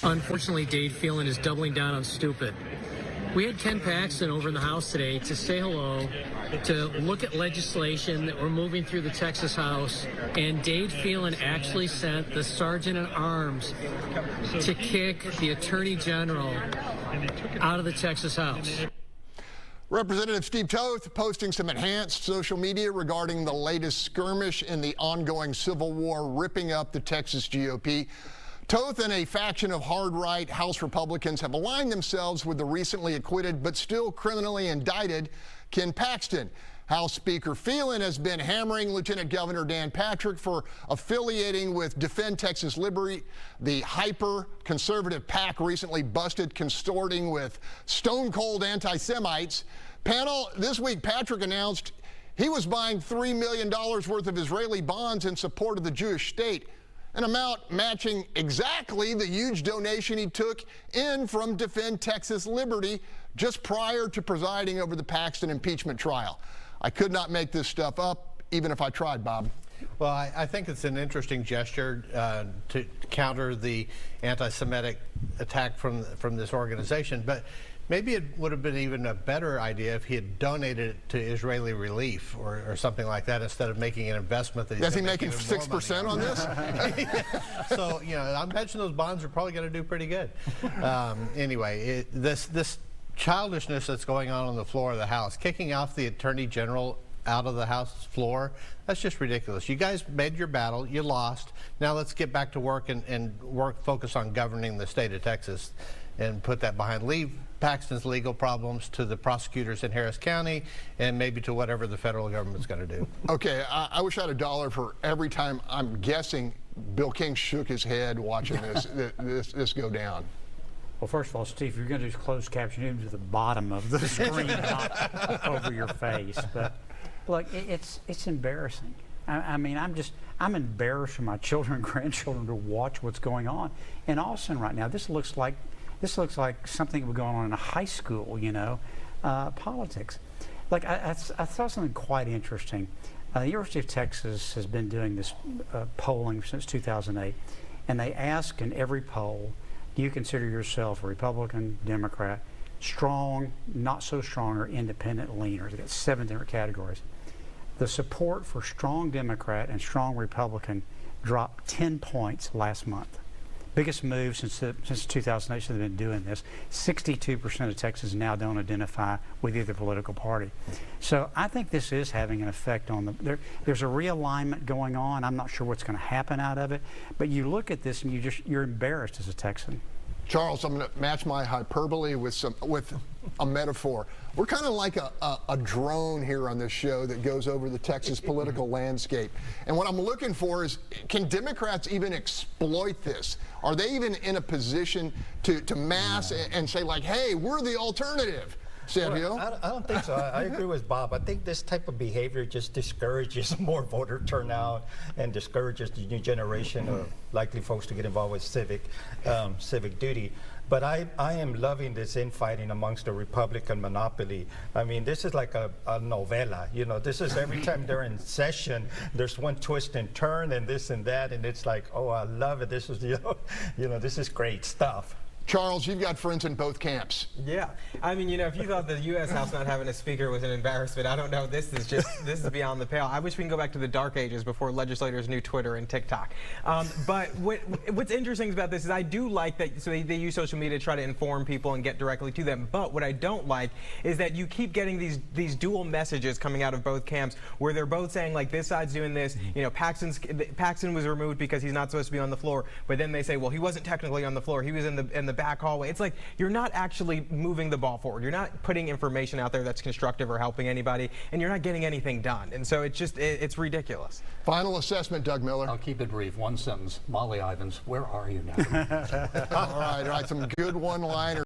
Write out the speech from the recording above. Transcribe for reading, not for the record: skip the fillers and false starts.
Unfortunately, Dave Phelan is doubling down on stupid. We had Ken Paxton over in the House today to say hello, to look at legislation that we're moving through the Texas House, and Dave Phelan actually sent the Sergeant at Arms to kick the Attorney General out of the Texas House. Representative Steve Toth posting some enhanced social media regarding the latest skirmish in the ongoing civil war ripping up the Texas GOP. Toth and a faction of hard-right House Republicans have aligned themselves with the recently acquitted but still criminally indicted Ken Paxton. House Speaker Phelan has been hammering Lieutenant Governor Dan Patrick for affiliating with Defend Texas Liberty. The hyper-conservative PAC recently busted consorting with stone-cold anti-Semites. Panel, this week Patrick announced he was buying $3 million worth of Israeli bonds in support of the Jewish state, an amount matching exactly the huge donation he took in from Defend Texas Liberty just prior to presiding over the Paxton impeachment trial. I could not make this stuff up, even if I tried, Bob. Well, I think it's an interesting gesture to counter the anti-Semitic attack from this organization, but maybe it would have been even a better idea if he had donated it to Israeli relief or something like that instead of making an investment that he's Is he making 6% on this? So, you know, I imagine those bonds are probably going to do pretty good. Anyway, this childishness that's going on the floor of the House, kicking off the Attorney General out of the House floor, that's just ridiculous. You guys made your battle, you lost. Now let's get back to work and focus on governing the state of Texas and put that behind. Leave Paxton's legal problems to the prosecutors in Harris County and maybe to whatever the federal government's going to do. Okay, I wish I had $1 for every time I'm guessing Bill King shook his head watching this go down. Well, first of all, Steve, if you're going to do closed caption, you to the bottom of the screen, not over your face. But look, it's embarrassing. I mean, I'm embarrassed for my children and grandchildren to watch what's going on in Austin right now. This looks like something that would go on in a high school, you know, politics. Like I saw something quite interesting. The University of Texas has been doing this polling since 2008, and they ask in every poll, do you consider yourself a Republican, Democrat, strong, not so strong, or independent leaners? They've got 7 different categories. The support for strong Democrat and strong Republican dropped 10 points last month. Biggest move since 2008, so they've been doing this. 62% of Texans now don't identify with either political party. So I think this is having an effect on there's a realignment going on. I'm not sure what's going to happen out of it, but you look at this and you're embarrassed as a Texan. Charles, I'm going to match my hyperbole with a metaphor. We're kind of like a drone here on this show that goes over the Texas political landscape. And what I'm looking for is, can Democrats even exploit this? Are they even in a position to mass and say, like, hey, we're the alternative? Sergio? Well, I don't think so. I agree with Bob. I think this type of behavior just discourages more voter turnout and discourages the new generation of likely folks to get involved with civic duty. But I am loving this infighting amongst the Republican monopoly. I mean, this is like a novella. You know, this is every time they're in session, there's one twist and turn and this and that, and it's like, oh, I love it. This is, you know, this is great stuff. Charles, you've got friends in both camps. Yeah. I mean, you know, if you thought the U.S. House not having a speaker was an embarrassment, I don't know. This is beyond the pale. I wish we can go back to the dark ages before legislators knew Twitter and TikTok. But what's interesting about this is I do like that, so they use social media to try to inform people and get directly to them. But what I don't like is that you keep getting these dual messages coming out of both camps where they're both saying, like, this side's doing this. You know, Paxton was removed because he's not supposed to be on the floor. But then they say, well, he wasn't technically on the floor. He was in the back hallway. It's like you're not actually moving the ball forward. You're not putting information out there that's constructive or helping anybody, and you're not getting anything done. And so it's ridiculous. Final assessment, Doug Miller. I'll keep it brief. One sentence. Molly Ivins, where are you now? All right. Some good one-liners.